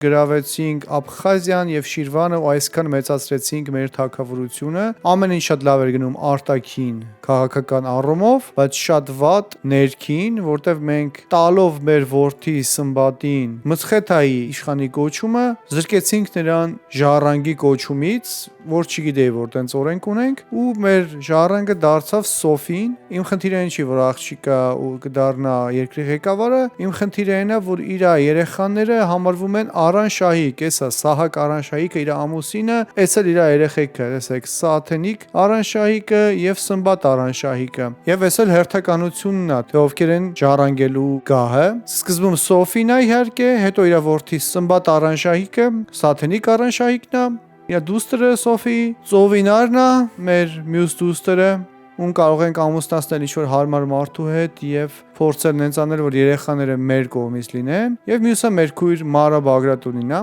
գրավեցինք Աբխազիան եւ Շիրվանը ու այսքան մեծացրեցինք մեր թագավորությունը, ամեն ինչ շատ լավ էր գնում արտաքին քաղաքական առումով, բայց շատ վատ ներքին, որտեվ մենք տալով մեր որդի Սմբատին Մցխեթայի իշխանի կոչումը, զրկեցինք նրան ժառանգի կոչումից, որ չգիտեի որ տենց օրենք ունենք, ու մեր ժառանգը դարձավ Սոֆին։ Իմ խնդիրը այն չի, որ աղջիկա ու կդառնա երկրի ղեկավարը, իմ խնդիրը այն է, որ իր երեխաները համարվում են Արանշահիկ, էսա Սահակ Արանշահիկը իր ամուսինը, էս էլ իր երեխեքը, տեսեք, Սաթենիկ Արանշահիկը եւ Սմբատ Արանշահիկը։ Եվ էս էլ հերթականությունն է, թե ովքեր են ժառանգելու գահը։ Սկզբում Սոֆին է իհարկե, հետո իր որդի Սմբատ Արանշահիկը, Սաթենիկ Արանշահիկն է, իր դուստրը Սոֆի, Ծովինարն է, մեր մյուս դուստրը, ում կարող ենք ամուսնացնել ինչ-որ հարմար մարդու հետ եւ փորձել նենց անել, որ երեխաները մեր կողմից լինեն, եւ մյուսը մեր քույր Մարա Բագրատունին է։